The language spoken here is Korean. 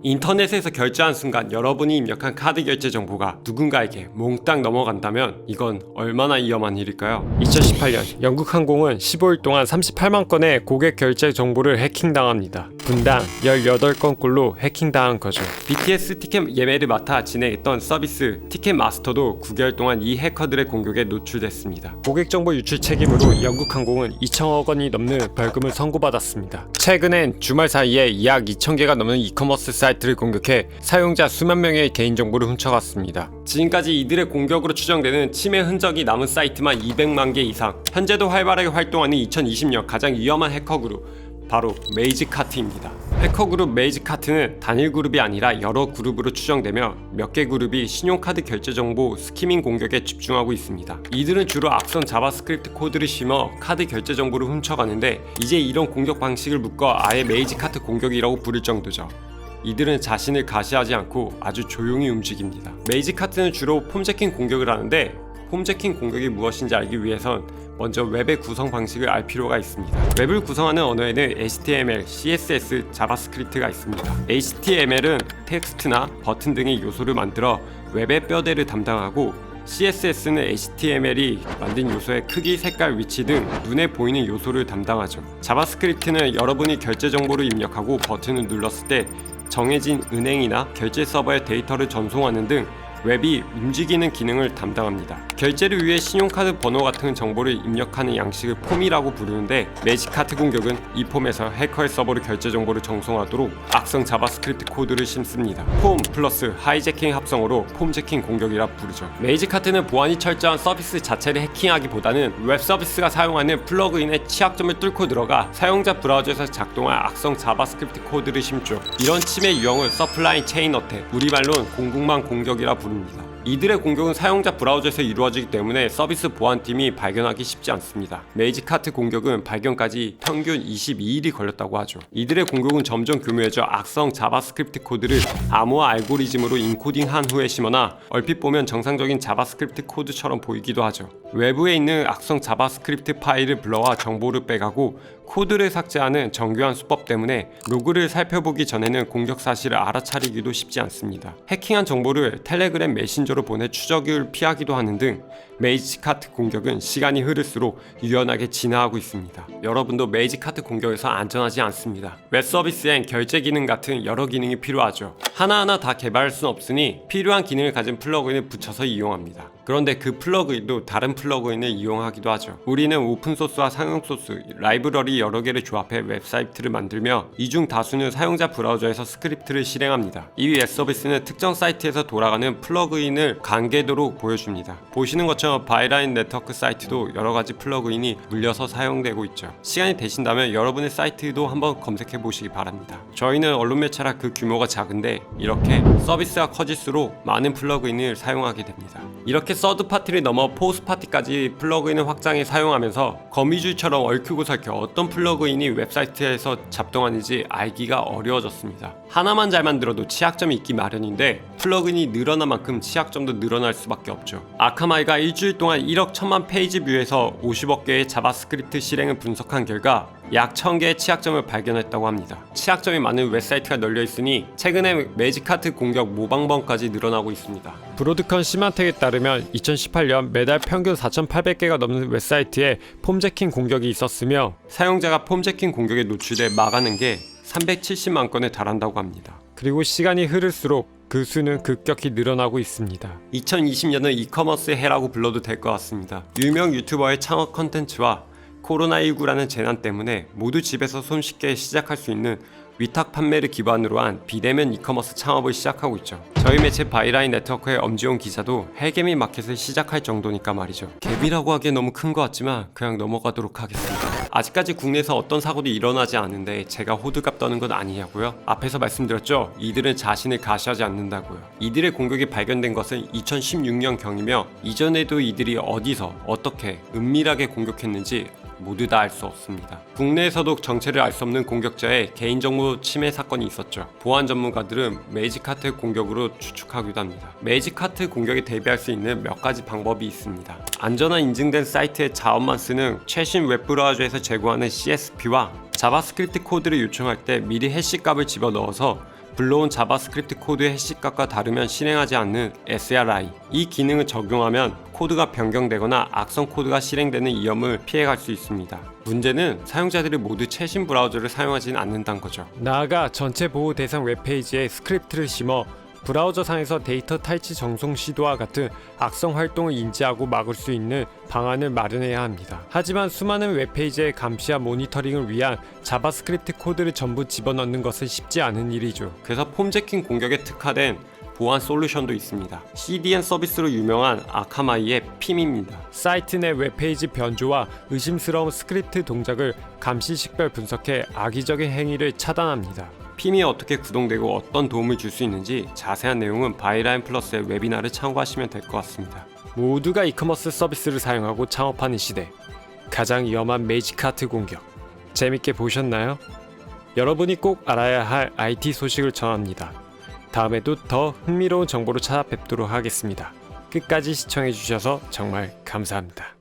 인터넷에서 결제한 순간 여러분이 입력한 카드 결제 정보가 누군가에게 몽땅 넘어간다면 이건 얼마나 위험한 일일까요? 2018년 영국 항공은 15일 동안 38만 건의 고객 결제 정보를 해킹당합니다. 분당 18건꼴로 해킹당한 거죠. BTS 티켓 예매를 맡아 진행했던 서비스 티켓마스터도 9개월 동안 이 해커들의 공격에 노출됐습니다. 고객 정보 유출 책임으로 영국 항공은 2천억 원이 넘는 벌금을 선고받았습니다. 최근엔 주말 사이에 약 2,000개가 넘는 이커머스 사이트를 공격해 사용자 수만 명의 개인정보를 훔쳐갔습니다. 지금까지 이들의 공격으로 추정되는 침해 흔적이 남은 사이트만 200만 개 이상. 현재도 활발하게 활동하는 2020년 가장 위험한 해커 그룹, 바로 메이지카트입니다. 해커 그룹 메이지카트는 단일 그룹이 아니라 여러 그룹으로 추정되며 몇 개 그룹이 신용카드 결제 정보 스키밍 공격에 집중하고 있습니다. 이들은 주로 악성 자바스크립트 코드를 심어 카드 결제 정보를 훔쳐가는데 이제 이런 공격 방식을 묶어 아예 메이지카트 공격이라고 부를 정도죠. 이들은 자신을 가시하지 않고 아주 조용히 움직입니다. 메이지카트는 주로 폼제킹 공격을 하는데 폼제킹 공격이 무엇인지 알기 위해선 먼저 웹의 구성 방식을 알 필요가 있습니다. 웹을 구성하는 언어에는 HTML, CSS, 자바스크립트가 있습니다. HTML은 텍스트나 버튼 등의 요소를 만들어 웹의 뼈대를 담당하고 CSS는 HTML이 만든 요소의 크기, 색깔, 위치 등 눈에 보이는 요소를 담당하죠. 자바스크립트는 여러분이 결제 정보를 입력하고 버튼을 눌렀을 때 정해진 은행이나 결제 서버에 데이터를 전송하는 등 웹이 움직이는 기능을 담당합니다. 결제를 위해 신용카드 번호 같은 정보를 입력하는 양식을 폼이라고 부르는데 메이지카트 공격은 이 폼에서 해커의 서버로 결제 정보를 전송하도록 악성 자바스크립트 코드를 심습니다. 폼 플러스 하이제킹 합성어로 폼제킹 공격이라 부르죠. 메이지카트는 보안이 철저한 서비스 자체를 해킹하기보다는 웹 서비스가 사용하는 플러그인의 취약점을 뚫고 들어가 사용자 브라우저에서 작동할 악성 자바스크립트 코드를 심죠. 이런 침해 유형을 서플라이 체인 어택, 우리말로는 공국망 공격이라 부릅니다. 이들의 공격은 사용자 브라우저에서 이루어지기 때문에 서비스 보안팀이 발견하기 쉽지 않습니다. 메이지카트 공격은 발견까지 평균 22일이 걸렸다고 하죠. 이들의 공격은 점점 교묘해져 악성 자바스크립트 코드를 암호화 알고리즘으로 인코딩한 후에 심어놔 얼핏 보면 정상적인 자바스크립트 코드처럼 보이기도 하죠. 외부에 있는 악성 자바스크립트 파일을 불러와 정보를 빼가고 코드를 삭제하는 정교한 수법 때문에 로그를 살펴보기 전에는 공격 사실을 알아차리기도 쉽지 않습니다. 해킹한 정보를 텔레그램 메신저로 보내 추적을 피하기도 하는 등 메이지카트 공격은 시간이 흐를수록 유연하게 진화하고 있습니다. 여러분도 메이지카트 공격에서 안전하지 않습니다. 웹 서비스엔 결제 기능 같은 여러 기능이 필요하죠. 하나하나 다 개발할 수는 없으니 필요한 기능을 가진 플러그인을 붙여서 이용합니다. 그런데 그 플러그인도 다른 플러그인을 이용하기도 하죠. 우리는 오픈소스와 상용소스, 라이브러리 여러 개를 조합해 웹사이트를 만들며 이 중 다수는 사용자 브라우저에서 스크립트를 실행합니다. 이 웹 서비스는 특정 사이트에서 돌아가는 플러그인을 관계도로 보여줍니다. 보시는 것처럼 바이라인 네트워크 사이트도 여러가지 플러그인이 물려서 사용되고 있죠. 시간이 되신다면 여러분의 사이트도 한번 검색해 보시기 바랍니다. 저희는 언론 매체라 그 규모가 작은데 이렇게 서비스가 커질수록 많은 플러그인을 사용하게 됩니다. 이렇게 서드파티를 넘어 포스파티까지 플러그인을 확장해 사용하면서 거미줄처럼 얽히고 설켜 어떤 플러그인이 웹사이트에서 작동하는지 알기가 어려워졌습니다. 하나만 잘 만들어도 취약점이 있기 마련인데 플러그인이 늘어난 만큼 취약점도 늘어날 수밖에 없죠. 아카마이가 일주일 동안 1억 1000만 페이지 뷰에서 50억 개의 자바스크립트 실행을 분석한 결과 약 1000개의 취약점을 발견했다고 합니다. 취약점이 많은 웹사이트가 널려 있으니 최근에 메이지카트 공격 모방범까지 늘어나고 있습니다. 브로드컨 시마텍에 따르면 2018년 매달 평균 4,800개가 넘는 웹사이트에 폼제킹 공격이 있었으며 사용자가 폼제킹 공격에 노출돼 막아낸 게 370만 건에 달한다고 합니다. 그리고 시간이 흐를수록 그 수는 급격히 늘어나고 있습니다. 2020년은 이커머스의 해라고 불러도 될 것 같습니다. 유명 유튜버의 창업 컨텐츠와 코로나19라는 재난 때문에 모두 집에서 손쉽게 시작할 수 있는 위탁 판매를 기반으로 한 비대면 이커머스 창업을 시작하고 있죠. 저희 매체 바이라인 네트워크의 엄지용 기자도 헬개미 마켓을 시작할 정도니까 말이죠. 갭이라고 하기엔 너무 큰 것 같지만 그냥 넘어가도록 하겠습니다. 아직까지 국내에서 어떤 사고도 일어나지 않는데 제가 호들갑 떠는 건 아니냐고요? 앞에서 말씀드렸죠? 이들은 자신을 가시하지 않는다고요. 이들의 공격이 발견된 것은 2016년경이며 이전에도 이들이 어디서 어떻게 은밀하게 공격했는지 모두 다 알 수 없습니다. 국내에서도 정체를 알 수 없는 공격자의 개인정보 침해 사건이 있었죠. 보안 전문가들은 메이지카트 공격으로 추측하기도 합니다. 메이지카트 공격에 대비할 수 있는 몇 가지 방법이 있습니다. 안전한 인증된 사이트의 자원만 쓰는 최신 웹브라우저에서 제공하는 CSP와 자바스크립트 코드를 요청할 때 미리 해시값을 집어넣어서 불러온 자바스크립트 코드의 해시값과 다르면 실행하지 않는 SRI. 이 기능을 적용하면 코드가 변경되거나 악성 코드가 실행되는 위험을 피해갈 수 있습니다. 문제는 사용자들이 모두 최신 브라우저를 사용하진 않는다는 거죠. 나아가 전체 보호 대상 웹페이지에 스크립트를 심어 브라우저상에서 데이터 탈취 정송 시도와 같은 악성 활동을 인지하고 막을 수 있는 방안을 마련해야 합니다. 하지만 수많은 웹페이지의 감시와 모니터링을 위한 자바스크립트 코드를 전부 집어넣는 것은 쉽지 않은 일이죠. 그래서 폼제킹 공격에 특화된 보안 솔루션도 있습니다. CDN 서비스로 유명한 아카마이의 PIM입니다. 사이트 내 웹페이지 변조와 의심스러운 스크립트 동작을 감시 식별 분석해 악의적인 행위를 차단합니다. PIM이 어떻게 구동되고 어떤 도움을 줄 수 있는지 자세한 내용은 바이라인 플러스의 웨비나를 참고하시면 될 것 같습니다. 모두가 이커머스 서비스를 사용하고 창업하는 시대, 가장 위험한 매직카트 공격, 재밌게 보셨나요? 여러분이 꼭 알아야 할 IT 소식을 전합니다. 다음에도 더 흥미로운 정보로 찾아뵙도록 하겠습니다. 끝까지 시청해주셔서 정말 감사합니다.